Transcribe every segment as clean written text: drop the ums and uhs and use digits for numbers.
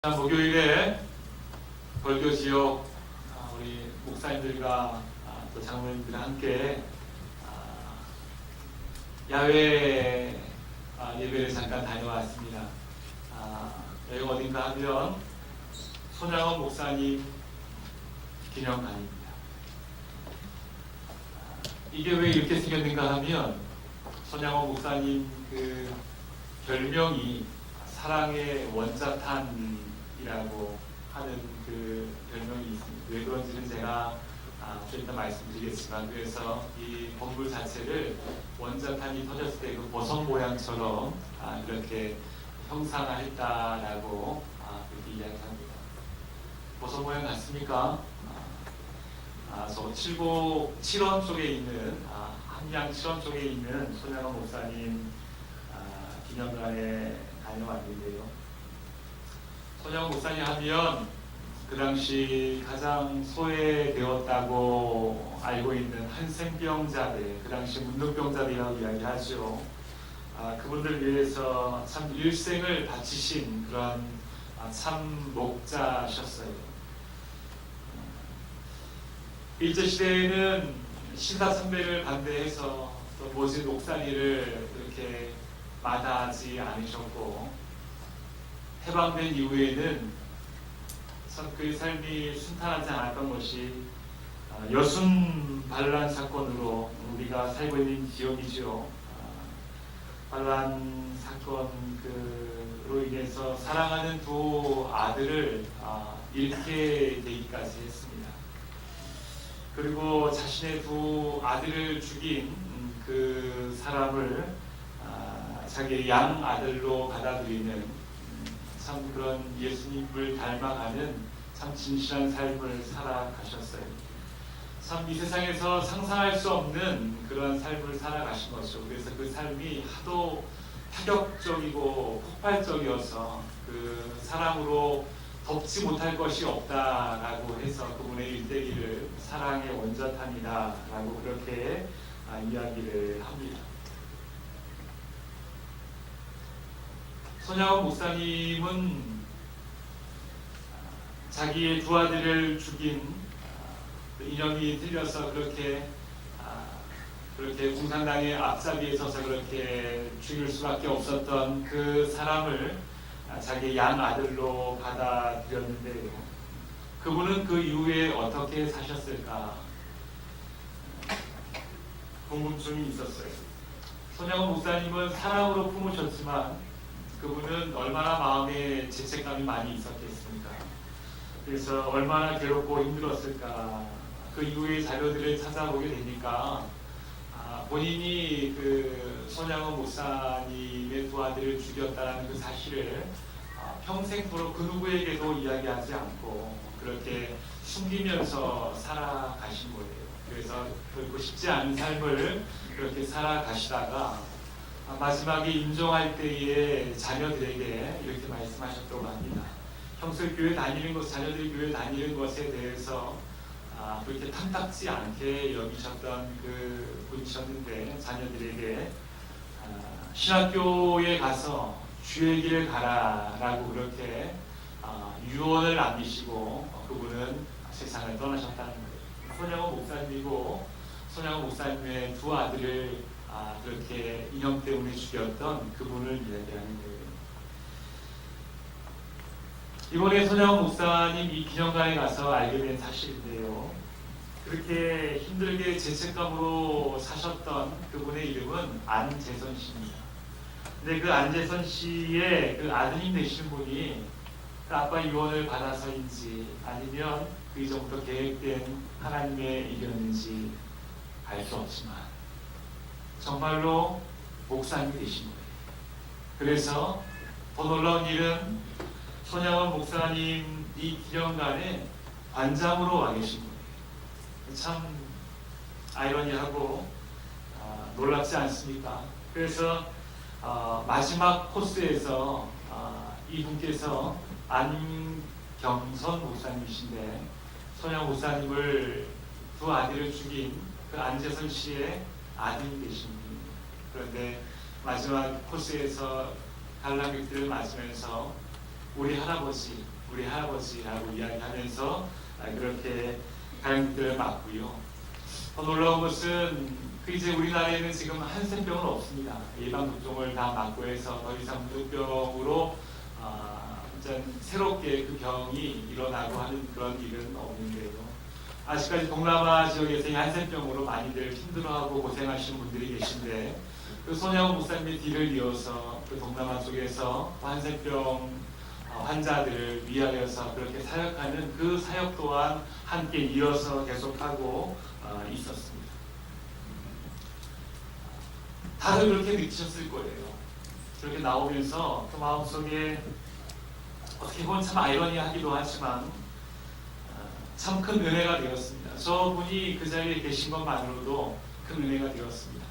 목요일에 벌교 지역 우리 목사님들과 또 장로님들과 함께 야외 예배를 잠깐 다녀왔습니다. 여기가 어딘가 하면 손양원 목사님 기념관입니다. 이게 왜 이렇게 생겼는가 하면 손양원 목사님 그 별명이 사랑의 원자탄이라고 하는 그 별명이 있습니다. 왜 그런지는 제가 좀 이따 말씀드리겠지만, 그래서 이 건물 자체를 원자탄이 터졌을 때 그 보석 모양처럼 그렇게 형상화했다라고 그렇게 이야기합니다. 보석 모양 같습니까? 저 7원 쪽에 있는 함양 7원 쪽에 있는 손양원 목사님 기념관에 다녀왔는데요. 손양원 목사님 하면 그 당시 가장 소외되었다고 알고 있는 한센병자들, 그 당시 문둥병자들이라고 이야기하죠. 그분들 위해서 참 일생을 바치신 그런 참 목자셨어요. 일제시대에는 신사참배를 반대해서 또 모진 옥살이를 이렇게 마다하지 않으셨고, 해방된 이후에는 참 그의 삶이 순탄하지 않았던 것이 여순 반란 사건으로 우리가 살고 있는 지역이죠. 반란 사건으로 인해서 사랑하는 두 아들을 잃게 되기까지 했습니다. 그리고 자신의 두 아들을 죽인 그 사람을 자기의 양 아들로 받아들이는 참 그런 예수님을 닮아가는 참 진실한 삶을 살아가셨어요. 참 이 세상에서 상상할 수 없는 그런 삶을 살아가신 거죠. 그래서 그 삶이 하도 파격적이고 폭발적이어서 그 사랑으로 덮지 못할 것이 없다라고 해서 그분의 일대기를 사랑의 원자탄이다라고 그렇게 이야기를 합니다. 손양원 목사님은 자기의 두 아들을 죽인 인연이 틀려서 그렇게 공산당의 앞잡이에 서서 그렇게 죽일 수밖에 없었던 그 사람을 자기의 양 아들로 받아들였는데요. 그분은 그 이후에 어떻게 사셨을까 궁금증이 있었어요. 손양원 목사님은 사랑으로 품으셨지만 그분은 얼마나 마음에 죄책감이 많이 있었겠습니까? 그래서 얼마나 괴롭고 힘들었을까? 그 이후의 자료들을 찾아보게 되니까 본인이 그 손양원 목사님의 두 아들을 죽였다는 그 사실을 평생토록 그 누구에게도 이야기하지 않고 그렇게 숨기면서 살아가신 거예요. 그래서 결코 쉽지 않은 삶을 그렇게 살아가시다가 마지막에 임종할 때에 자녀들에게 이렇게 말씀하셨다고 합니다. 평소에 교회 다니는 것, 자녀들이 교회 다니는 것에 대해서 그렇게 탐탁지 않게 여기셨던 그 분이셨는데, 자녀들에게 신학교에 가서 주의 길을 가라라고 그렇게 유언을 남기시고 그분은 세상을 떠나셨다는 거예요. 손양원 목사님이고 손양원 목사님의 두 아들을 그렇게 이념 때문에 죽였던 그분을 이야기하는 거예요. 이번에 손양원 목사님 이 기념관에 가서 알게 된 사실인데요. 그렇게 힘들게 죄책감으로 사셨던 그분의 이름은 안재선 씨입니다. 근데 그 안재선 씨의 그 아드님 되시는 분이 그 아빠 유언을 받아서인지 아니면 그 이전부터 계획된 하나님의 일이었는지 알 수 없지만 정말로 목사님이 되신 거예요. 그래서 더 놀라운 일은 손양원 목사님 이 기념관에 관장으로 와 계신 거예요. 참 아이러니하고 놀랍지 않습니까? 그래서 마지막 코스에서 이분께서 안경선 목사님이신데 손양원 목사님을 두 아들을 죽인 그 안재선 씨의 아들이 되신 분입니다. 그런데 마지막 코스에서 관람객들을 맞으면서 우리 할아버지라고 이야기하면서 그렇게 가양들을 맞고요. 더 놀라운 것은 이제 우리나라에는 지금 한센병은 없습니다. 일반 독종을 다 맞고 해서 더 이상 무독병으로 새롭게 그 병이 일어나고 하는 그런 일은 없는데요. 아직까지 동남아 지역에서 이 한센병으로 많이들 힘들어하고 고생하시는 분들이 계신데, 그 손양훈 목사님의 뒤를 이어서 그 동남아 쪽에서 한센병 환자들을 위하여서 그렇게 사역하는 그 사역 또한 함께 이어서 계속하고 있었습니다. 다들 그렇게 느끼셨을 거예요. 그렇게 나오면서 그 마음속에 어떻게 보면 참 아이러니하기도 하지만 참 큰 은혜가 되었습니다. 저분이 그 자리에 계신 것만으로도 큰 은혜가 되었습니다.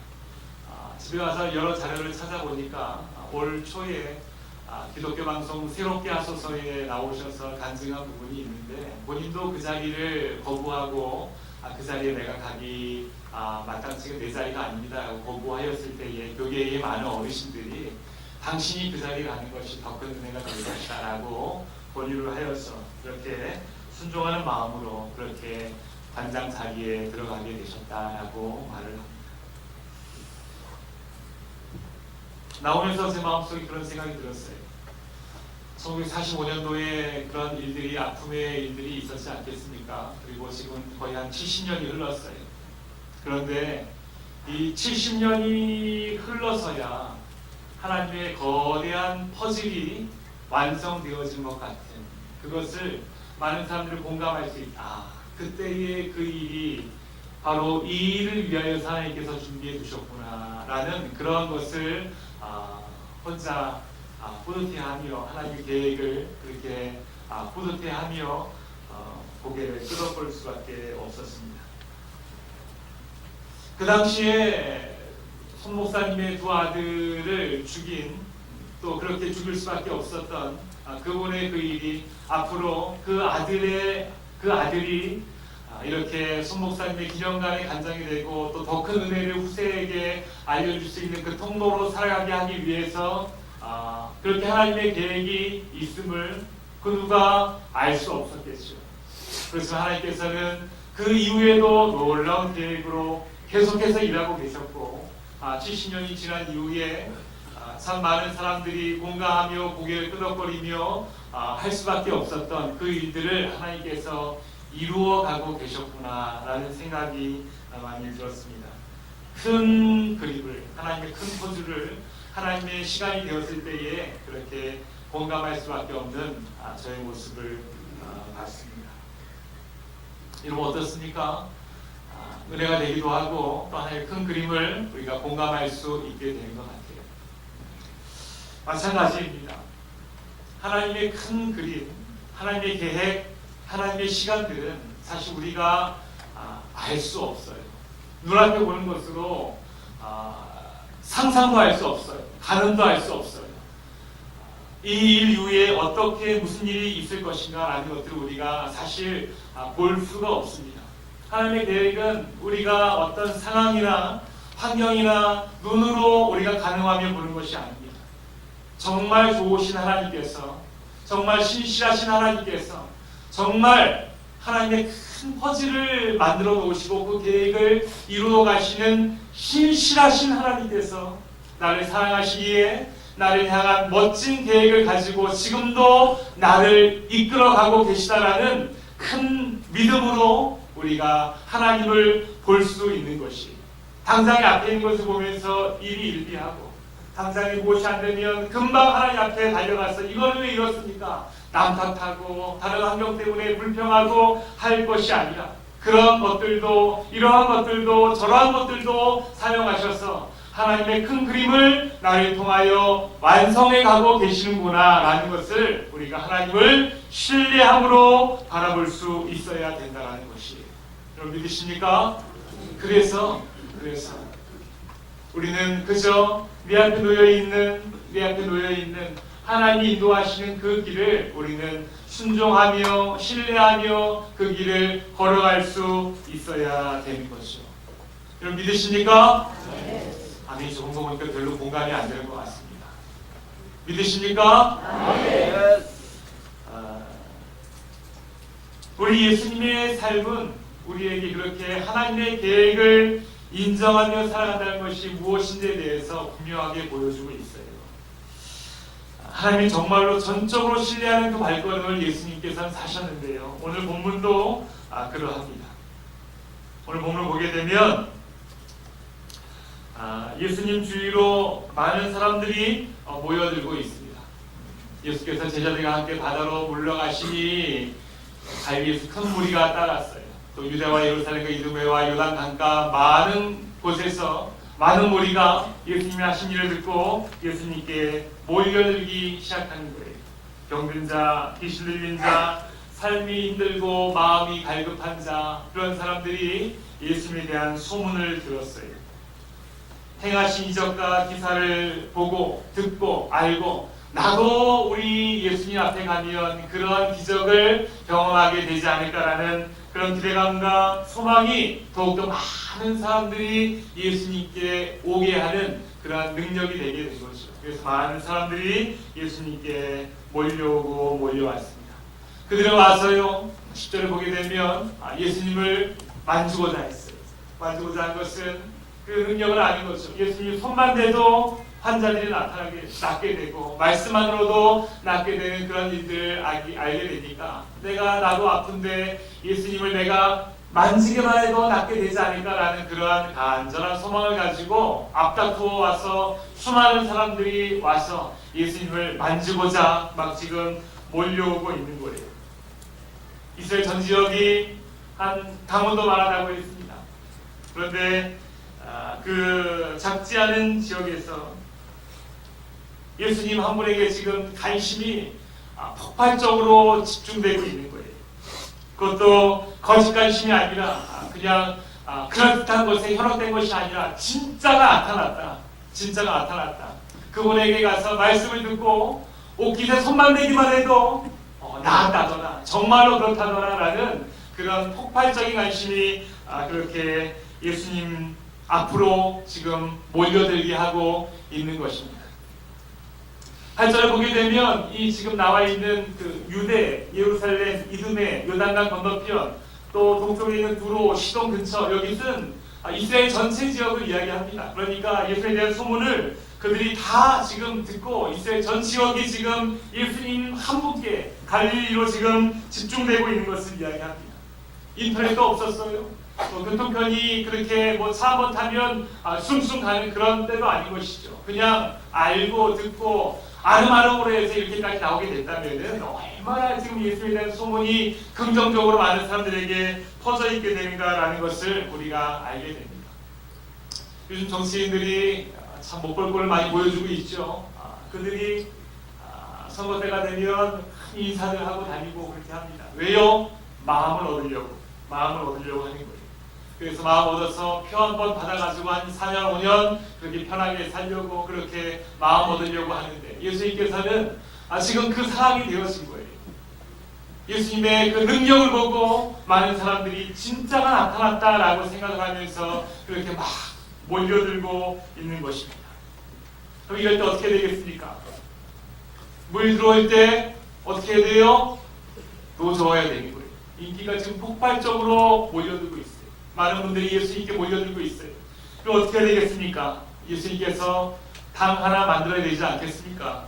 집에 와서 여러 자료를 찾아보니까 올 초에 기독교 방송 새롭게 하소서에 나오셔서 간증한 부분이 있는데, 본인도 그 자리를 거부하고 그 자리에 내가 가기 마땅치가 내 자리가 아닙니다 라고 거부하였을 때에 교계의 많은 어르신들이 당신이 그 자리에 가는 것이 더 큰 은혜가 될 것이다 라고 권유를 하여서 그렇게 순종하는 마음으로 그렇게 관장 자리에 들어가게 되셨다라고 말을 합니다. 나오면서 제 마음속에 그런 생각이 들었어요. 1945년도에 그런 일들이, 아픔의 일들이 있었지 않겠습니까? 그리고 지금 거의 한 70년이 흘렀어요. 그런데 이 70년이 흘러서야 하나님의 거대한 퍼즐이 완성되어진 것 같은, 그것을 많은 사람들이 공감할 수 있다. 그때의 그 일이 바로 이 일을 위하여서 하나님께서 준비해 두셨구나 라는 그런 것을 혼자 뿌듯해하며 하나님의 계획을 그렇게 뿌듯해하며 고개를 끄덕거릴 수밖에 없었습니다. 그 당시에 손 목사님의 두 아들을 죽인, 또 그렇게 죽일 수밖에 없었던 그분의 그 일이 앞으로 그 아들이 이렇게 손 목사님의 기념관에 간장이 되고 또 더 큰 은혜를 후세에게 알려줄 수 있는 그 통로로 살아가게 하기 위해서 그렇게 하나님의 계획이 있음을 그 누가 알 수 없었겠죠. 그렇지만 하나님께서는 그 이후에도 놀라운 계획으로 계속해서 일하고 계셨고, 70년이 지난 이후에 참 많은 사람들이 공감하며 고개를 끄덕거리며 할 수밖에 없었던 그 일들을 하나님께서 이루어가고 계셨구나라는 생각이 많이 들었습니다. 큰 그림을, 하나님의 큰 포즈를 하나님의 시간이 되었을 때에 그렇게 공감할 수밖에 없는 저의 모습을 봤습니다. 여러분 어떻습니까? 은혜가 되기도 하고 또 하나의 큰 그림을 우리가 공감할 수 있게 되는 것 같아요. 마찬가지입니다. 하나님의 큰 그림, 하나님의 계획, 하나님의 시간들은 사실 우리가 알 수 없어요. 눈앞에 보는 것으로 상상도 할 수 없어요. 가늠도 할 수 없어요. 이 일 이후에 어떻게 무슨 일이 있을 것인가 라는 것들을 우리가 사실 볼 수가 없습니다. 하나님의 계획은 우리가 어떤 상황이나 환경이나 눈으로 우리가 가늠하며 보는 것이 아닙니다. 정말 좋으신 하나님께서, 정말 신실하신 하나님께서 정말 하나님의 큰 퍼즐을 만들어 놓으시고 그 계획을 이루어 가시는 신실하신 하나님께서 나를 사랑하시기에 나를 향한 멋진 계획을 가지고 지금도 나를 이끌어가고 계시다라는 큰 믿음으로 우리가 하나님을 볼 수 있는 것이, 당장에 앞에 있는 것을 보면서 일희일비하고 당장에 무엇이 안 되면 금방 하나님 앞에 달려가서 이거는 왜 이렇습니까? 남 탓하고 다른 환경 때문에 불평하고 할 것이 아니라 그런 것들도, 이러한 것들도 저러한 것들도 사용하셔서 하나님의 큰 그림을 나를 통하여 완성해 가고 계시는구나 라는 것을 우리가 하나님을 신뢰함으로 바라볼 수 있어야 된다는 것이에요. 여러분 믿으십니까? 그래서 우리는 그저 내 앞에 놓여있는 하나님이 인도하시는 그 길을 우리는 순종하며 신뢰하며 그 길을 걸어갈 수 있어야 되는 것이죠. 여러분 믿으십니까? 네. 아니 조금 더 보니까 별로 공감이 안 되는 것 같습니다. 믿으십니까? 네. 우리 예수님의 삶은 우리에게 그렇게 하나님의 계획을 인정하며 살아간다는 것이 무엇인지에 대해서 분명하게 보여주고 있어요. 하나님이 정말로 전적으로 신뢰하는 그 발걸음을 예수님께서는 사셨는데요. 오늘 본문도 그러합니다. 오늘 본문을 보게 되면 예수님 주위로 많은 사람들이 모여들고 있습니다. 예수께서 제자들과 함께 바다로 물러가시니 발 위에서 큰 무리가 따랐어요. 또 유대와 예루살렘과 이두메와 요단 강가 많은 곳에서 많은 무리가 예수님이 하신 일을 듣고 예수님께 몰려들기 시작하는 거예요. 병든 자, 귀신 들린 자, 삶이 힘들고 마음이 갈급한 자, 그런 사람들이 예수님에 대한 소문을 들었어요. 행하신 이적과 기사를 보고 듣고 알고 나도 우리 예수님 앞에 가면 그러한 기적을 경험하게 되지 않을까라는 그런 기대감과 소망이 더욱더 많은 사람들이 예수님께 오게 하는 그러한 능력이 되게 된 거죠. 그래서 많은 사람들이 예수님께 몰려오고 몰려왔습니다. 그들은 와서요 10절을 보게 되면 예수님을 만지고자 했어요. 만지고자 한 것은 그 능력을 아는 거죠. 예수님 손만 대도 환자들이 낫게 되고 말씀만으로도 낫게 되는 그런 일들을 알게 되니까 나도 아픈데 예수님을 내가 만지기만 해도 낫게 되지 않을까라는 그러한 간절한 소망을 가지고 앞다투어 와서 수많은 사람들이 와서 예수님을 만지고자 막 지금 몰려오고 있는 거예요. 이스라엘 전 지역이 한 강원도 만하다고 했습니다. 그런데 그 작지 않은 지역에서 예수님 한 분에게 지금 관심이 폭발적으로 집중되고 있는 거예요. 그것도 거짓 관심이 아니라 그냥 그럴듯한 것에 현혹된 것이 아니라 진짜가 나타났다. 진짜가 나타났다. 그분에게 가서 말씀을 듣고 옷깃에 손만 대기만 해도 나았다더라. 정말로 그렇다더라라는 그런 폭발적인 관심이 그렇게 예수님 앞으로 지금 몰려들게 하고 있는 것입니다. 8절을 보게 되면 이 지금 나와 있는 그 유대, 예루살렘, 이두메, 요단강 건너편 또 동쪽에 있는 두로, 시돈 근처 여기는 이스라엘 전체 지역을 이야기합니다. 그러니까 예수에 대한 소문을 그들이 다 지금 듣고 이스라엘 전 지역이 지금 예수님 한 분께 갈릴리로 지금 집중되고 있는 것을 이야기합니다. 인터넷도 없었어요. 교통편이 그렇게 차 한 번 타면 숭숭 가는 그런 때도 아닌 것이죠. 그냥 알고 듣고 아름아름으로 해서 이렇게까지 나오게 됐다면 얼마나 지금 예수에 대한 소문이 긍정적으로 많은 사람들에게 퍼져 있게 되는가라는 것을 우리가 알게 됩니다. 요즘 정치인들이 참 못 볼 꼴을 많이 보여주고 있죠. 그들이 선거 때가 되면 큰 인사들 하고 다니고 그렇게 합니다. 왜요? 마음을 얻으려고 하는 거예요. 그래서 마음 얻어서 표 한 번 받아가지고 한 4년 5년 그렇게 편하게 살려고 그렇게 마음 얻으려고 하는데 예수님께서는 지금 그 상황이 되어진 거예요. 예수님의 그 능력을 보고 많은 사람들이 진짜가 나타났다라고 생각을 하면서 그렇게 막 몰려들고 있는 것입니다. 그럼 이럴 때 어떻게 되겠습니까? 물 들어올 때 어떻게 해야 돼요? 노져야 되는 거예요. 인기가 지금 폭발적으로 몰려들고 있어요. 많은 분들이 예수님께 몰려들고 있어요. 그럼 어떻게 되겠습니까? 예수님께서 당 하나 만들어야 되지 않겠습니까?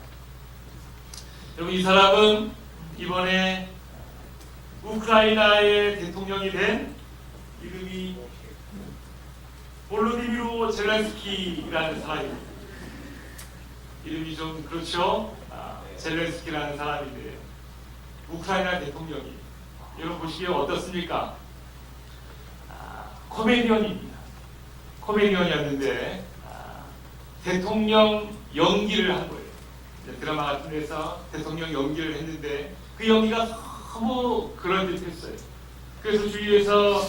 여러분 이 사람은 이번에 우크라이나의 대통령이 된 이름이 볼로디미르 젤렌스키라는 사람입니다. 이름이 좀 그렇죠? 젤렌스키라는 사람인데 우크라이나 대통령이 여러분 보시기에 어떻습니까? 코미디언입니다. 코미디언이었는데 대통령 연기를 한 거예요. 드라마 같은 데서 대통령 연기를 했는데 그 연기가 너무 그럴듯했어요. 그래서 주위에서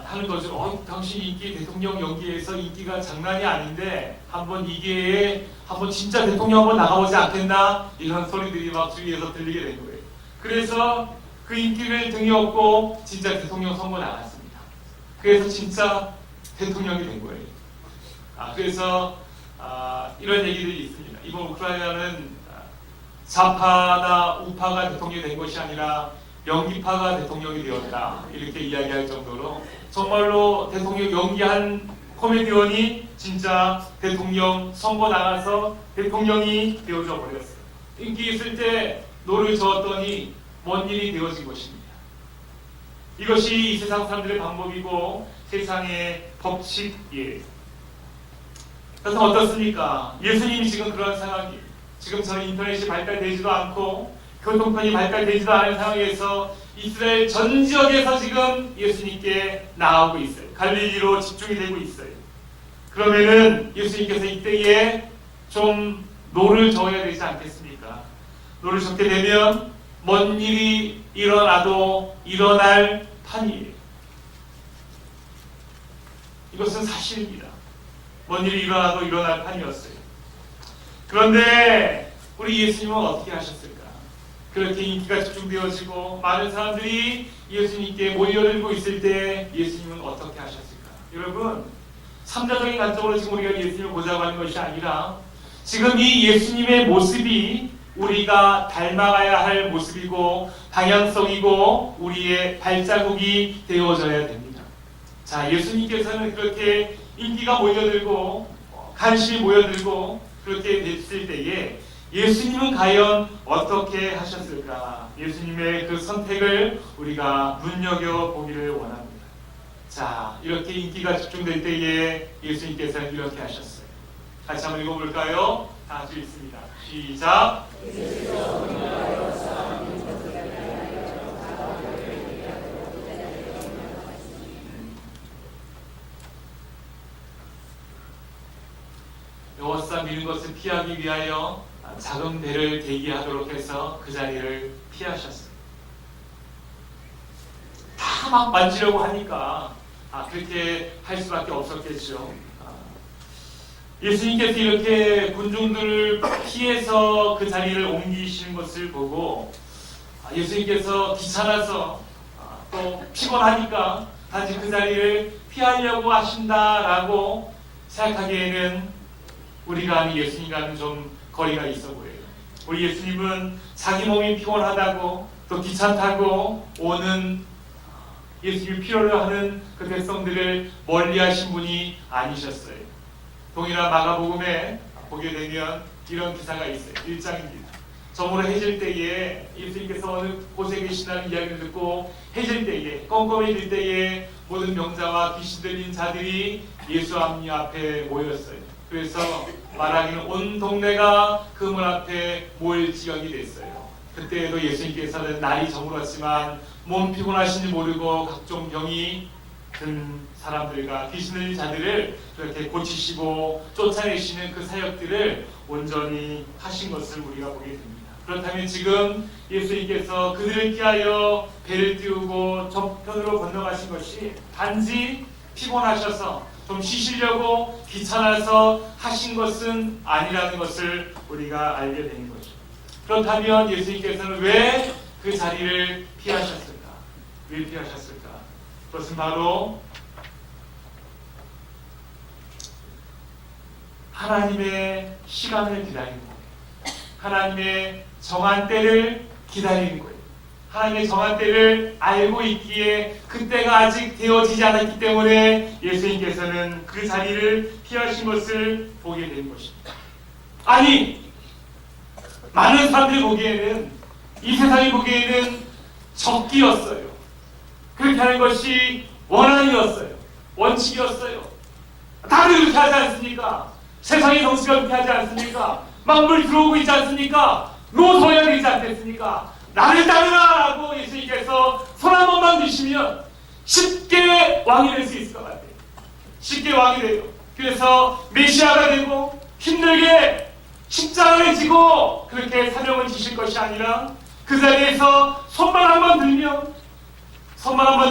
하는 거죠. 당신 인기 대통령 연기에서 인기가 장난이 아닌데 한번 이 기회에 한번 진짜 대통령 한번 나가보지 않겠나 이런 소리들이 막 주위에서 들리게 된 거예요. 그래서 그 인기를 등에 업고 진짜 대통령 선거 나갔습니다. 그래서 진짜 대통령이 된 거예요. 그래서 이런 얘기들이 있습니다. 이번 우크라이나는 좌파나 우파가 대통령이 된 것이 아니라 연기파가 대통령이 되었다 이렇게 이야기할 정도로 정말로 대통령 연기한 코미디언이 진짜 대통령 선거 나가서 대통령이 되어져 버렸어요. 인기 있을 때 노를 저었더니 뭔 일이 되어진 것입니다. 이것이 이 세상 사람들의 방법이고 세상의 법칙이에요. 그래서 어떻습니까? 예수님이 지금 그런 상황이, 지금 저는 인터넷이 발달되지도 않고 교통편이 발달되지도 않은 상황에서 이스라엘 전 지역에서 지금 예수님께 나오고 있어요. 갈릴리로 집중이 되고 있어요. 그러면은 예수님께서 이때에 좀 노를 저어야 되지 않겠습니까? 노를 젓게 되면 뭔 일이 일어나도 일어날 판이에요. 이것은 사실입니다. 뭔 일이 일어나도 일어날 판이었어요. 그런데 우리 예수님은 어떻게 하셨을까? 그렇게 인기가 집중되어지고 많은 사람들이 예수님께 모여들고 있을 때 예수님은 어떻게 하셨을까? 여러분, 삼자적인 관점으로 지금 우리가 예수님을 보자고 하는 것이 아니라 지금 이 예수님의 모습이 우리가 닮아가야 할 모습이고 방향성이고 우리의 발자국이 되어져야 됩니다. 자, 예수님께서는 그렇게 인기가 모여들고 관심이 모여들고 그렇게 됐을 때에 예수님은 과연 어떻게 하셨을까? 예수님의 그 선택을 우리가 눈여겨보기를 원합니다. 자, 이렇게 인기가 집중될 때에 예수님께서는 이렇게 하셨어요. 같이 한번 읽어볼까요? 다 같이 읽습니다. 시작! 여호사 미는 것을 피하기 위하여 작은 배를 대기하도록 해서 그 자리를 피하셨어요. 다 막 만지려고 하니까 그렇게 할 수밖에 없었겠죠. 예수님께서 이렇게 군중들을 피해서 그 자리를 옮기시는 것을 보고 예수님께서 귀찮아서 또 피곤하니까 단지 그 자리를 피하려고 하신다라고 생각하기에는 우리가 예수님과는 좀 거리가 있어 보여요. 우리 예수님은 자기 몸이 피곤하다고 또 귀찮다고 오는 예수님이 필요로 하는 그 백성들을 멀리하신 분이 아니셨어요. 동일한 마가복음에 보게 되면 이런 기사가 있어요. 1장입니다. 저물어 해질 때에 예수님께서 어느 곳에 계신다는 이야기를 듣고 해질 때에 껌껌해질 때에 모든 명자와 귀신 들린 자들이 예수 앞에 모였어요. 그래서 말하기는 온 동네가 그 문 앞에 모일 지경이 됐어요. 그때에도 예수님께서는 날이 저물었지만 몸 피곤하신지 모르고 각종 병이 든 사람들과 귀신 들린 자들을 그렇게 고치시고 쫓아내시는 그 사역들을 온전히 하신 것을 우리가 보게 됩니다. 그렇다면 지금 예수님께서 그들을 피하여 배를 띄우고 저편으로 건너가신 것이 단지 피곤하셔서 좀 쉬시려고 귀찮아서 하신 것은 아니라는 것을 우리가 알게 되는 거죠. 그렇다면 예수님께서는 왜 그 자리를 피하셨을까? 왜 피하셨을까? 그것은 바로 하나님의 시간을 기다리는 거예요. 하나님의 정한 때를 기다리는 거예요. 하나님의 정한 때를 알고 있기에 그때가 아직 되어지지 않았기 때문에 예수님께서는 그 자리를 피하신 것을 보게 된 것입니다. 아니, 많은 사람들이 보기에는 이 세상이 보기에는 적기였어요. 그렇게 하는 것이 원한이었어요. 원칙이었어요. 다들 그렇게 하지 않습니까? 세상의 정치가 그렇게 하지 않습니까? 만물 들어오고 있지 않습니까? 놓서야 되지 않겠습니까? 나를 따르라라고 예수님께서 손 한 번만 드시면 쉽게 왕이 될 수 있을 것 같아요. 쉽게 왕이 돼요. 그래서 메시아가 되고 힘들게 십자가를 지고 그렇게 사명을 지실 것이 아니라 그 자리에서 손만 한 번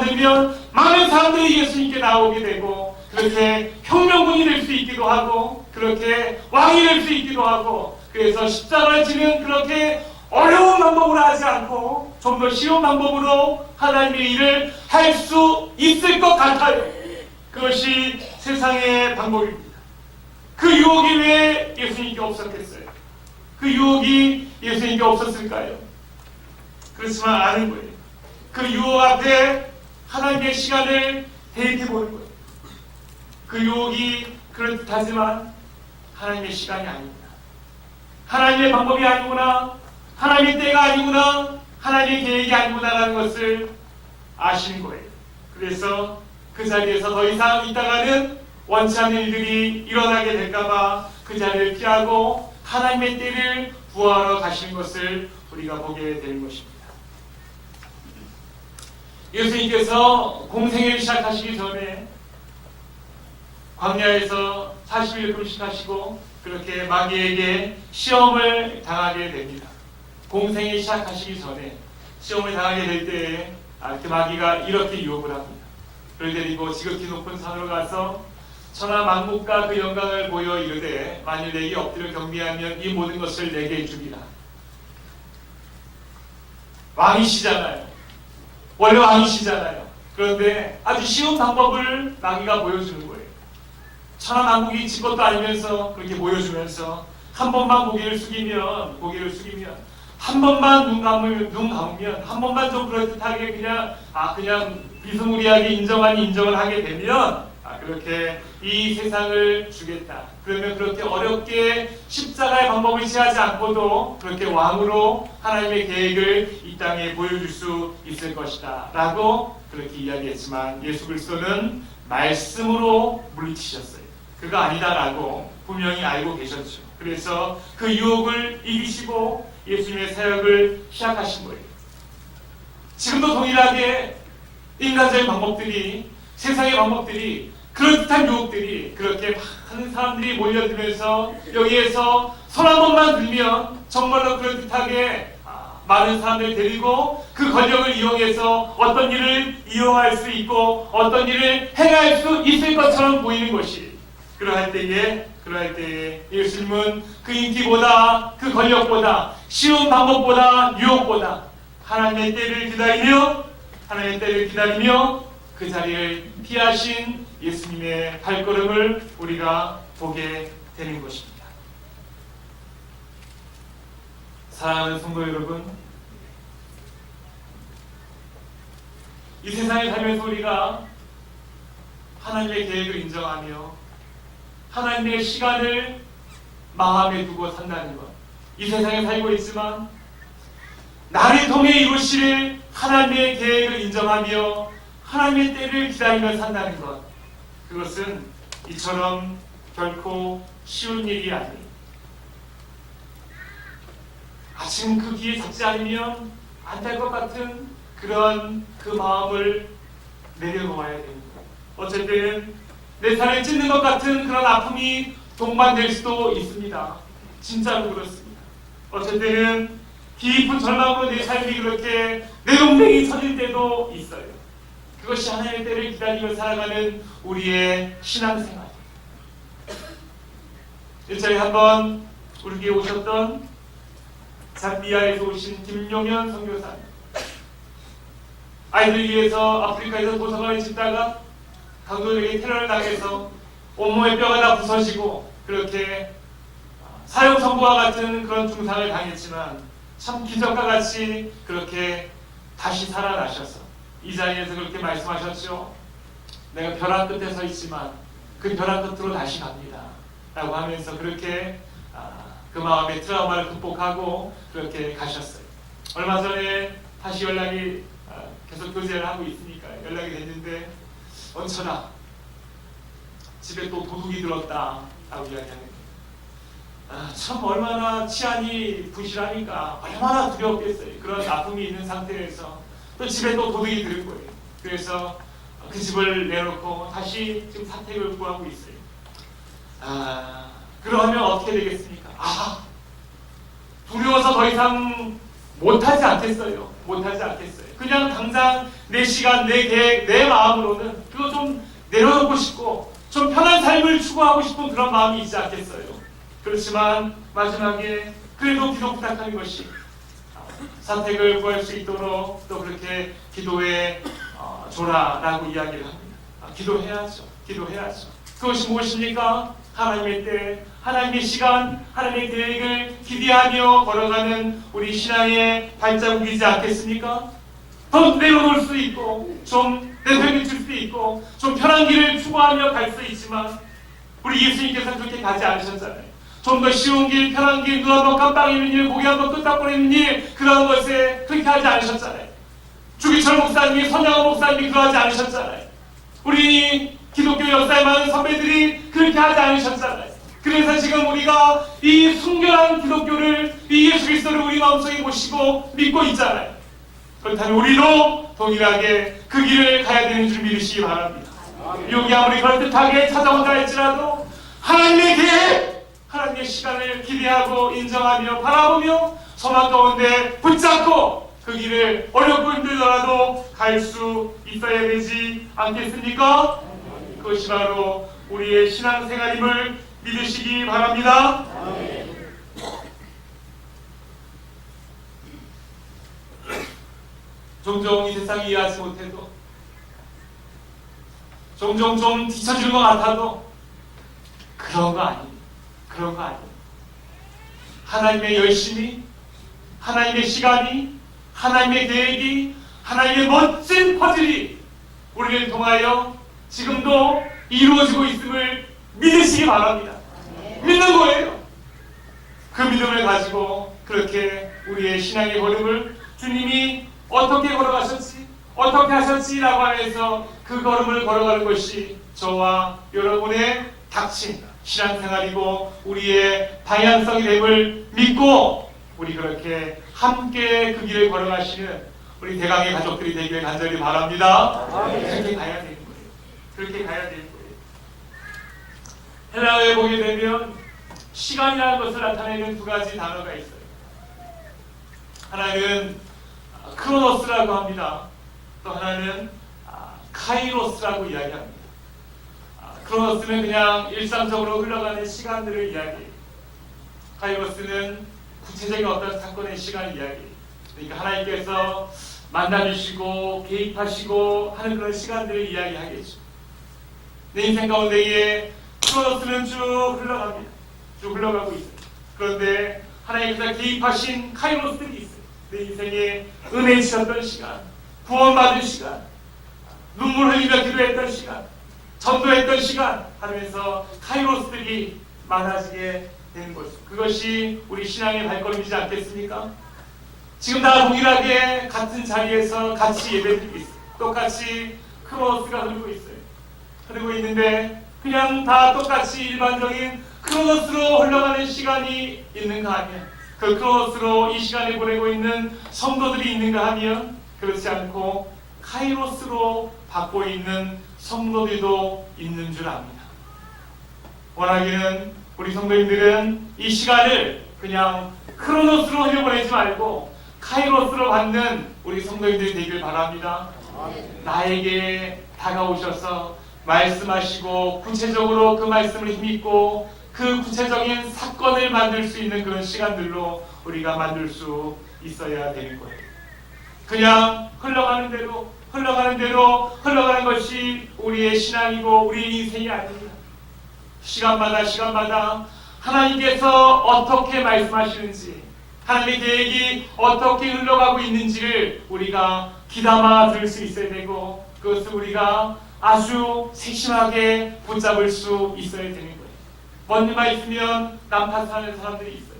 들면 많은 사람들이 예수님께 나오게 되고 그렇게 혁명군이 될 수 있기도 하고 그렇게 왕이 될 수 있기도 하고 그래서 십자가를 지는 그렇게 어려운 방법으로 하지 않고 좀 더 쉬운 방법으로 하나님의 일을 할 수 있을 것 같아요. 그것이 세상의 방법입니다. 그 유혹이 왜 예수님께 없었겠어요? 그 유혹이 예수님께 없었을까요? 그렇지만 아는 거예요. 그 유혹 앞에 하나님의 시간을 대입해보는 거예요. 그 유혹이 그럴듯하지만 하나님의 시간이 아닙니다. 하나님의 방법이 아니구나, 하나님의 때가 아니구나, 하나님의 계획이 아니구나라는 것을 아시는 거예요. 그래서 그 자리에서 더 이상 있다가는 원치 않는 일들이 일어나게 될까봐 그 자리를 피하고 하나님의 때를 구하러 가시는 것을 우리가 보게 되는 것입니다. 예수님께서 공생애를 시작하시기 전에 광야에서 40일 금식하시고 그렇게 마귀에게 시험을 당하게 됩니다. 공생애 시작하시기 전에 시험을 당하게 될 때에 그 마귀가 이렇게 유혹을 합니다. 그를 데리고 지극히 높은 산으로 가서 천하 만국과 그 영광을 보여 이르되 만일 내게 엎드려 경배하면 이 모든 것을 내게 주리라. 왕이시잖아요. 원래 왕이시잖아요. 그런데 아주 쉬운 방법을 마귀가 보여주는 거예요. 천하 만국이 진 것도 아니면서 그렇게 보여주면서 한 번만 고개를 숙이면 한 번만 눈 감으면 한 번만 좀 그럴듯하게 그냥 비스무리하게 인정을 하게 되면 그렇게 이 세상을 주겠다. 그러면 그렇게 어렵게 십자가의 방법을 취하지 않고도 그렇게 왕으로 하나님의 계획을 이 땅에 보여줄 수 있을 것이다 라고 그렇게 이야기했지만 예수 그리스도는 말씀으로 물리치셨어요. 그거 아니다라고 분명히 알고 계셨죠. 그래서 그 유혹을 이기시고 예수님의 사역을 시작하신 거예요. 지금도 동일하게 인간적인 방법들이, 세상의 방법들이, 그럴듯한 유혹들이 그렇게 많은 사람들이 몰려들면서 여기에서 손 한 번만 들면 정말로 그럴듯하게 많은 사람들을 데리고 그 권력을 이용해서 어떤 일을 이용할 수 있고 어떤 일을 행할 수 있을 것처럼 보이는 것이, 그러할 때에 예수님은 그 인기보다 그 권력보다 쉬운 방법보다 유혹보다 하나님의 때를 기다리며 그 자리를 피하신 예수님의 발걸음을 우리가 보게 되는 것입니다. 사랑하는 성도 여러분, 이 세상에 살면서 우리가 하나님의 계획을 인정하며 하나님의 시간을 마음에 두고 산다는 것, 이 세상에 살고 있지만 나를 통해 이루실 하나님의 계획을 인정하며 하나님의 때를 기다리며 산다는 것, 그것은 이처럼 결코 쉬운 일이 아니에요. 지금 그 기회 잡지 않으면 안 될 것 같은 그런 그 마음을 내려놓아야 됩니다. 어쨌든 내 살을 찢는 것 같은 그런 아픔이 동반될 수도 있습니다. 진짜로 그렇습니다. 어쨌든 깊은 절망으로 내 삶이 그렇게 내 동댕이 터질 때도 있어요. 그것이 하나님의 때를 기다리며 살아가는 우리의 신앙생활. 일전에 한번 우리에게 오셨던 잠비아에서 오신 김용현 선교사님, 아이들 위해서 아프리카에서 도서관을 짓다가 강도들에게 테러를 당해서 온몸의 뼈가 다 부서지고 그렇게 사형 선고와 같은 그런 중상을 당했지만 참 기적과 같이 그렇게 다시 살아나셔서 이 자리에서 그렇게 말씀하셨죠. 내가 벼랑 끝에 서 있지만 그 벼랑 끝으로 다시 갑니다 라고 하면서 그렇게 그 마음의 트라우마를 극복하고 그렇게 가셨어요. 얼마 전에 다시 연락이 계속 교제를 하고 있으니까 연락이 됐는데 언처나 집에 또 도둑이 들었다 라고 이야기하는 거예요. 참 얼마나 치안이 부실하니까 얼마나 두렵겠어요. 그런 아픔이 있는 상태에서 또 집에 또 도둑이 들은 거예요. 그래서 그 집을 내놓고 다시 지금 사택을 구하고 있어요. 그러면 어떻게 되겠습니까? 두려워서 더 이상 못하지 않겠어요. 그냥 당장 내 시간, 내 계획, 내 마음으로는 그거 좀 내려놓고 싶고 좀 편한 삶을 추구하고 싶은 그런 마음이 있지 않겠어요. 그렇지만 마지막에 그래도 기도 부탁하는 것이 사택을 구할 수 있도록 또 그렇게 기도해 줘라라고 이야기를 합니다. 기도해야죠. 그것이 무엇입니까? 하나님의 때, 하나님의 시간, 하나님의 계획을 기대하며 걸어가는 우리 신앙의 발자국이지 않겠습니까? 더 내려놓을 수 있고 좀 내팽개칠 수 있고 좀 편한 길을 추구하며 갈 수 있지만 우리 예수님께서는 그렇게 가지 않으셨잖아요. 좀 더 쉬운 길, 편한 길, 눈 한번 깜빡이는 일, 고개 한번 끄덕거리는 일, 그런 것에 그렇게 하지 않으셨잖아요. 주기철 목사님이, 선양호 목사님이 그러하지 않으셨잖아요. 우리 기독교 역사에 많은 선배들이 그렇게 하지 않으셨잖아요. 그래서 지금 우리가 이 순결한 기독교를, 이 예수 그리스도를 우리 마음속에 모시고 믿고 있잖아요. 그렇다면 우리도 동일하게 그 길을 가야 되는 줄 믿으시기 바랍니다. 여기 아무리 그럴듯하게 찾아온다 할지라도 하나님의 계획, 하나님의 시간을 기대하고 인정하며 바라보며 소망 가운데 붙잡고 그 길을 어렵고 힘들더라도 갈 수 있어야 되지 않겠습니까? 그것이 바로 우리의 신앙생활임을 믿으시기 바랍니다. 종종 이 세상이 이해하지 못해도, 종종 좀 뒤처지는 것 같아도 그런 거 아닙니다. 그런 거 아닙니다. 하나님의 열심이, 하나님의 시간이, 하나님의 계획이, 하나님의 멋진 퍼즐이 우리를 통하여 지금도 이루어지고 있음을 믿으시기 바랍니다. 믿는 거예요. 그 믿음을 가지고 그렇게 우리의 신앙의 걸음을 주님이 어떻게 걸어가셨지, 어떻게 하셨지라고 하면서 그 걸음을 걸어가는 것이 저와 여러분의 닥친 신앙생활이고 우리의 방향성이 됨을 믿고 우리 그렇게 함께 그 길을 걸어가시는 우리 대강의 가족들이 되기를 간절히 바랍니다. 그렇게 가야 되는 거예요. 그렇게 가야 되는 거예요. 헬라어에 보게 되면 시간이라는 것을 나타내는 두 가지 단어가 있어요. 하나는 크로노스라고 합니다. 또 하나는 카이로스라고 이야기합니다. 크로노스는 그냥 일상적으로 흘러가는 시간들을 이야기해요. 카이로스는 구체적인 어떤 사건의 시간을 이야기해요. 그러니까 하나님께서 만나주시고 개입하시고 하는 그런 시간들을 이야기하겠죠. 내 인생 가운데에 크로노스는 쭉 흘러갑니다. 쭉 흘러가고 있어요. 그런데 하나님께서 개입하신 카이로스들이 있어요. 내 인생에 은혜 주셨던 시간, 구원받은 시간, 눈물 흘리며 기도했던 시간, 전도했던 시간 하면서 카이로스들이 많아지게 되는 것입니다. 그것이 우리 신앙의 발걸음이지 않겠습니까? 지금 다 동일하게 같은 자리에서 같이 예배드리고 있어요. 똑같이 크로노스가 흐르고 있어요. 흐르고 있는데 그냥 다 똑같이 일반적인 크로노스로 흘러가는 시간이 있는가 하면, 그 크로노스로 이 시간을 보내고 있는 성도들이 있는가 하면 그렇지 않고 카이로스로 받고 있는 성도들도 있는 줄 압니다. 원하기는 우리 성도님들은 이 시간을 그냥 크로노스로 흘려보내지 말고 카이로스로 받는 우리 성도님들이 되길 바랍니다. 나에게 다가오셔서 말씀하시고 구체적으로 그 말씀을 힘입고 그 구체적인 사건을 만들 수 있는 그런 시간들로 우리가 만들 수 있어야 되는 거예요. 그냥 흘러가는 대로 흘러가는 것이 우리의 신앙이고 우리의 인생이 아닙니다. 시간마다 하나님께서 어떻게 말씀하시는지, 하나님의 계획이 어떻게 흘러가고 있는지를 우리가 귀담아 들을 수 있어야 되고, 그것을 우리가 아주 세심하게 붙잡을 수 있어야 되는 거예요. 뭔 일만 있으면 난파하는 사람들이 있어요.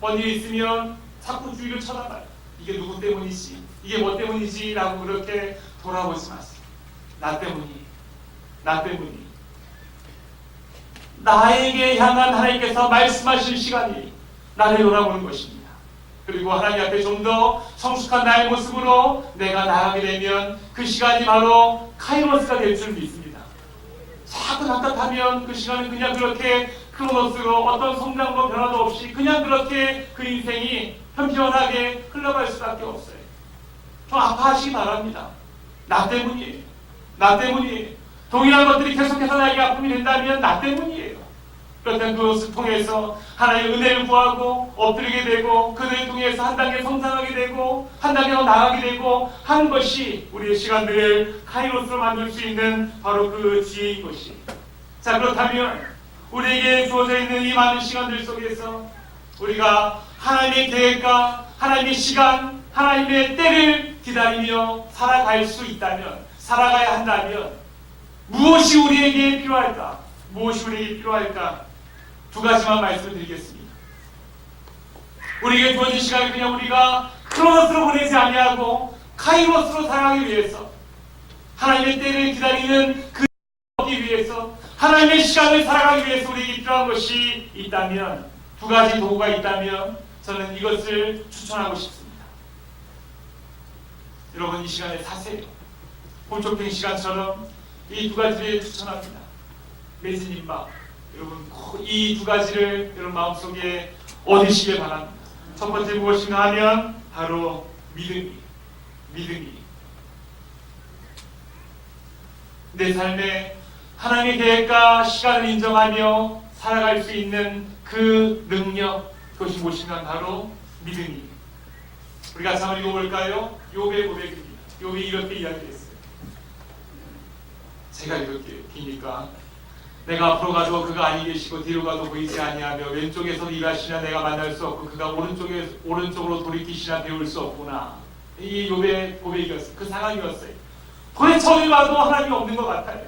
뭔 일이 있으면 자꾸 주위를 쳐다봐요. 이게 누구 때문이지? 이게 뭐 때문이지? 라고 그렇게 돌아보지 마세요. 나 때문이. 나에게 향한 하나님께서 말씀하신 시간이 나를 돌아보는 것입니다. 그리고 하나님 앞에 좀 더 성숙한 나의 모습으로 내가 나가게 되면 그 시간이 바로 카이로스가 될 줄 믿습니다. 자꾸 답답하면 그 시간은 그냥 그렇게 크로노스로 어떤 성장도 변화도 없이 그냥 그렇게 그 인생이 편편하게 흘러갈 수밖에 없어요. 좀 아파하시기 바랍니다. 나 때문이에요. 동일한 것들이 계속해서 나에게 아픔이 된다면 나 때문이에요. 그렇다면 그것을 통해서 하나님의 은혜를 구하고 엎드리게 되고 그 은혜를 통해서 한 단계 성장하게 되고 한 단계 더 나아가게 되고 하는 것이 우리의 시간들을 카이로스로 만들 수 있는 바로 그 지혜인 것이. 자, 그렇다면 우리에게 주어져 있는 이 많은 시간들 속에서 우리가 하나님의 계획과 하나님의 시간, 하나님의 때를 기다리며 살아갈 수 있다면, 살아가야 한다면 무엇이 우리에게 필요할까? 무엇이 우리에게 필요할까? 두 가지만 말씀드리겠습니다. 우리에게 주어진 시간을 그냥 우리가 크로노스로 보내지 아니하고 카이로스로 살아가기 위해서, 하나님의 때를 기다리는 그 얻기 위해서, 하나님의 시간을 살아가기 위해서 우리에게 필요한 것이 있다면, 두 가지 도구가 있다면 저는 이것을 추천하고 싶습니다. 여러분, 이 시간에 사세요. 홈쇼핑 시간처럼 이 두 가지를 추천합니다. 매진임박. 여러분, 이 두 가지를 여러분 마음속에 얻으시길 바랍니다. 첫 번째 무엇인가 하면 바로 믿음이 내 삶에 하나님의 계획과 시간을 인정하며 살아갈 수 있는 그 능력, 그것이 무엇인가 바로 믿음이. 우리가 같이 한번 읽어볼까요? 욥의 고백입니다. 욥이 이렇게 이야기했어요. 제가 이렇게 기니까 내가 앞으로 가도 그가 아니 계시고 뒤로 가도 보이지 아니하며 왼쪽에서 일하시나 내가 만날 수 없고 그가 오른쪽으로 돌이키시나 배울 수 없구나. 이 욥의 고백이었어요. 그 상황이었어요. 도대체 어디 봐도 하나님이 없는 것 같아요.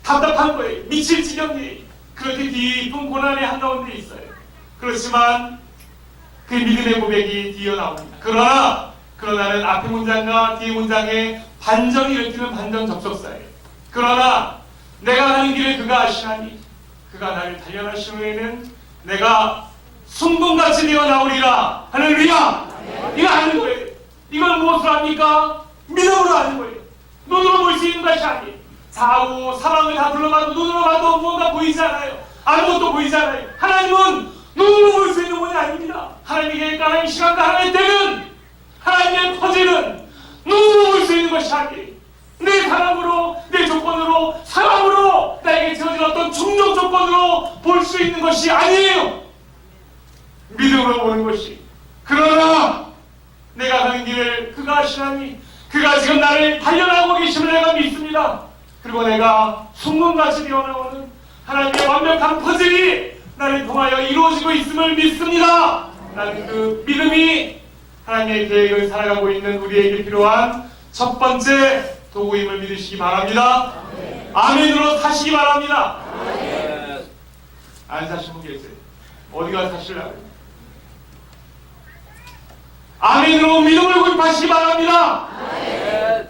답답한 거예요. 미칠 지경이에요. 그렇게 깊은 고난의 한가운데 있어요. 그렇지만 그 믿음의 고백이 뛰어나옵니다. 그러나는 앞의 문장과 뒤의 문장에 반전이 일으키는 반전 접속사예요. 그러나 내가 가는 길을 그가 아시나니 그가 나를 단련하신 후에는 내가 순금같이 되어 나오리라. 할렐루야. 이거 아는 거예요. 이걸 무엇으로 합니까? 믿음으로 하는 거예요. 눈으로 볼 수 있는 것이 아니에요. 좌우 사방을 다 둘러봐도 눈으로 봐도 무언가 보이지 않아요. 아무것도 보이지 않아요. 하나님은 눈으로 볼 수 있는 분이 아닙니다. 하나님의 계획과 하나님의 시간과 하나님의 때는, 하나님의 퍼즐은 눈으로 볼 수 있는 것이 아니에요. 내 사람으로, 내 조건으로, 사람으로 나에게 지어진 어떤 충족 조건으로 볼 수 있는 것이 아니에요. 믿음으로 보는 것이. 그러나 내가 가는 길을 그가 아시나니 그가 지금 나를 단련하고 계심을 내가 믿습니다. 그리고 내가 순금같이 되어나오는 하나님의 완벽한 퍼즐이 나를 통하여 이루어지고 있음을 믿습니다. 나는 그 믿음이 하나님의 계획을 살아가고 있는 우리에게 필요한 첫 번째 도구임을 믿으시기 바랍니다. 아멘으로 사시기 바랍니다. 안 사신 분 계세요? 어디가 사시려고요? 아멘으로 믿음을 구입하시기 바랍니다.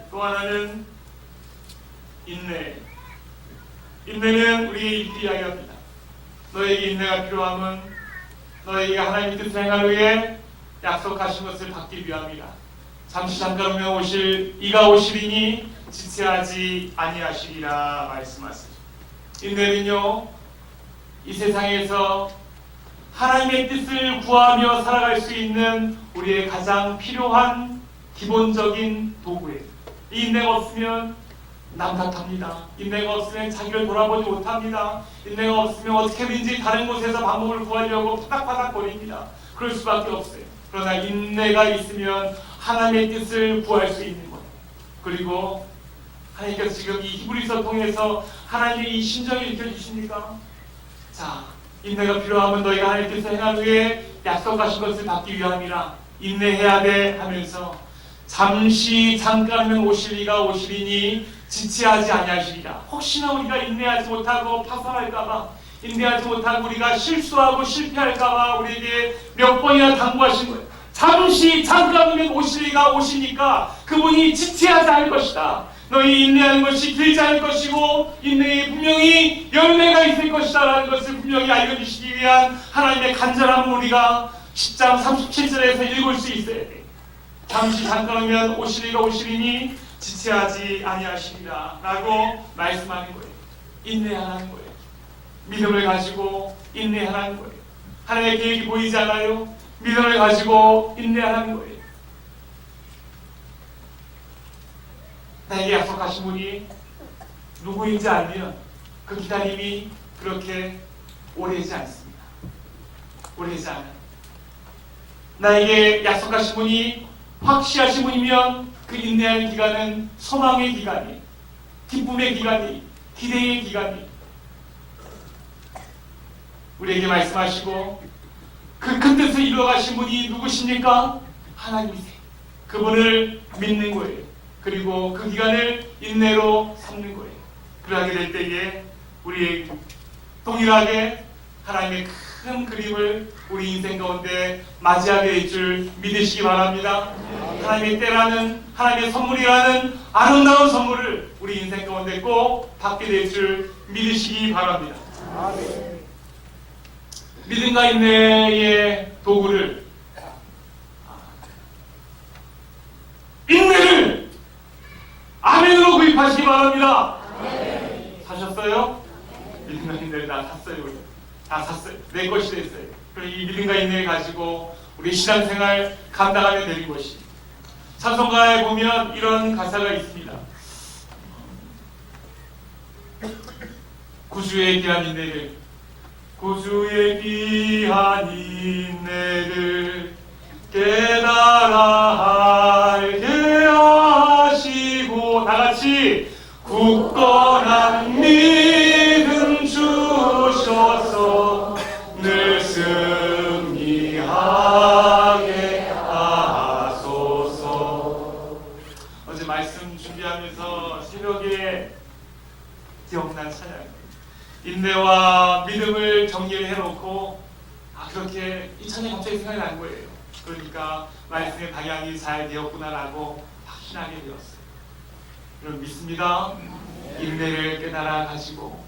또 하나는 인내는 우리의 일기 이야기합니다. 너에게 인내가 필요함은 너에게 하나님의 뜻을 행할 후에 약속하신 것을 받기 위함이라. 잠시 잠깐 후면 오실 이가 오시리니 지체하지 아니하시리라 말씀하시죠. 인내는요, 이 세상에서 하나님의 뜻을 구하며 살아갈 수 있는 우리의 가장 필요한 기본적인 도구예요. 이 인내가 없으면 남탓합니다. 인내가 없으면 자기를 돌아보지 못합니다. 인내가 없으면 어떻게든지 다른 곳에서 방법을 구하려고 파닥파닥거립니다. 그럴 수밖에 없어요. 그러나 인내가 있으면 하나님의 뜻을 구할 수 있는 거예요. 그리고 하나님께서 지금 이 히브리서 통해서 하나님의 이 심정을 읽혀주십니까? 자, 인내가 필요하면 너희가 하나님의 뜻을 행한 후에 약속하신 것을 받기 위함이라. 인내해야 돼 하면서 잠시 잠깐은 오시리가 오시리니 지체하지 아니하시리라. 혹시나 우리가 인내하지 못하고 파산할까봐, 인내하지 못하고 우리가 실수하고 실패할까봐 우리에게 몇 번이나 당부하신 거예요. 잠시 잠깐이면 오시리가 오시니까 그분이 지체하지 않을 것이다. 너희 인내하는 것이 길지 않을 것이고 인내에 분명히 열매가 있을 것이다 라는 것을 분명히 알려주시기 위한 하나님의 간절함을 우리가 10장 37절에서 읽을 수 있어야 돼. 잠시 잠깐이면 오시리가 오시리니 지체하지 아니하시리라 라고 말씀하는 거예요. 인내하라는 거예요. 믿음을 가지고 인내하라는 거예요. 하나님의 계획이 보이지 않아요? 믿음을 가지고 인내하라는 거예요. 나에게 약속하신 분이 누구인지 알면 그 기다림이 그렇게 오래지 않습니다. 오래지 않아요. 나에게 약속하신 분이 확실하신 분이면 그 인내하는 기간은 소망의 기간이, 기쁨의 기간이, 기대의 기간이 우리에게 말씀하시고 그 큰 뜻을 이루어가신 분이 누구십니까? 하나님이세요. 그 그분을 믿는 거예요. 그리고 그 기간을 인내로 삼는 거예요. 그러하게 될 때에 우리 동일하게 하나님의 큰 그림을 우리 인생 가운데 맞이하게 될 줄 믿으시기 바랍니다. 하나님의 때라는, 하나님의 선물이라는 아름다운 선물을 우리 인생 가운데 꼭 받게 될 줄 믿으시기 바랍니다. 믿음과 인내의 도구를, 인내를 아멘으로 구입하시기 바랍니다. 사셨어요? 믿음과 인내를 다 샀어요. 다 샀어요. 내 것이 됐어요. 그럼 이 믿음과 인내를 가지고 우리 신앙생활 감당하면 되는 것이. 찬송가에 보면 이런 가사가 있습니다. 구주의 귀한 인내를, 구주의 귀한 인내를 깨달아 알게 하시고, 다같이 굳건한 믿음 주셔서 늘 승리하게 하소서. 어제 말씀 준비하면서 새벽에 기억난 찬양, 인내와 믿음을 정리를 해놓고 그렇게 이 찬양이 갑자기 생각이 난 거예요. 그러니까 말씀의 방향이 잘 되었구나라고 확신하게 되었어요. 그럼 믿습니다. 인내를 깨달아 가지고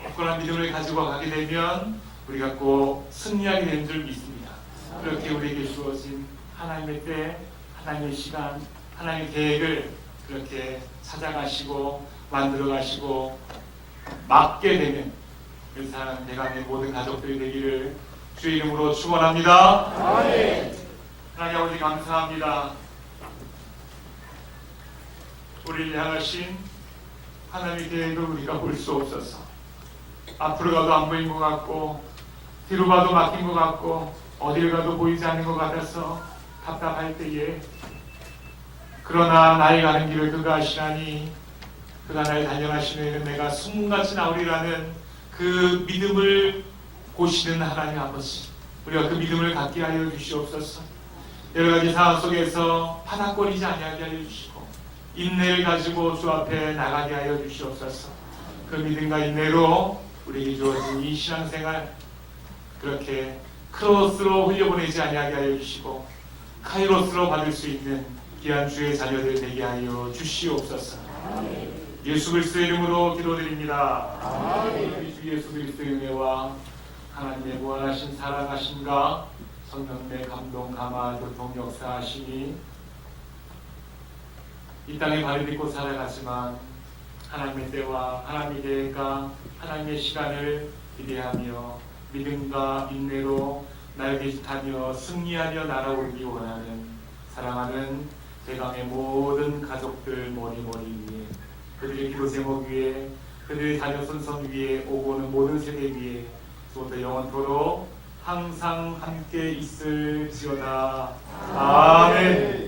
굳건한 믿음을 가지고 가게 되면 우리가 꼭 승리하게 되는 줄 믿습니다. 그렇게 우리에게 주어진 하나님의 때, 하나님의 시간, 하나님의 계획을 그렇게 찾아가시고 만들어가시고 맡게 되면 그 사랑 대강의 모든 가족들이 되기를 주의 이름으로 축원합니다. 하나님 아버지 감사합니다. 우리를 향하신 하나님의 계획을 우리가 볼 수 없어서 앞으로 가도 안 보인 것 같고 뒤로 가도 막힌 것 같고 어딜 가도 보이지 않는 것 같아서 답답할 때에, 그러나 나의 가는 길을 그가 아시나니 그가 나의 단련하시는 내가 순금같이 나오리라는 그 믿음을 보시는 하나님 아버지, 우리가 그 믿음을 갖게 하여 주시옵소서. 여러 가지 상황 속에서 파닥거리지 아니하게 하여 주시고 인내를 가지고 주 앞에 나가게 하여 주시옵소서. 그 믿음과 인내로 우리에게 주어진 이 신앙생활 그렇게 크로스로 흘려보내지 아니하게 하여 주시고 카이로스로 받을 수 있는 귀한 주의 자녀들 되게 하여 주시옵소서. 예수 그리스도의 이름으로 기도드립니다. 우리 주 예수 그리스도의 은혜와 하나님의 무한하신 사랑하심과 성령의 감동, 감화, 교통, 역사하심이 이 땅에 발을 딛고 살아가지만 하나님의 때와 하나님의 계획과 하나님의 시간을 기대하며 믿음과 인내로 날개짓하며 승리하며 날아오르기 원하는 사랑하는 대강의 모든 가족들 머리머리 위에, 그들의 기도 제목 위에, 그들의 자녀 손선 위에, 오고 오는 모든 세대 위에 주부터 영원토록 항상 함께 있을지어다. 아멘.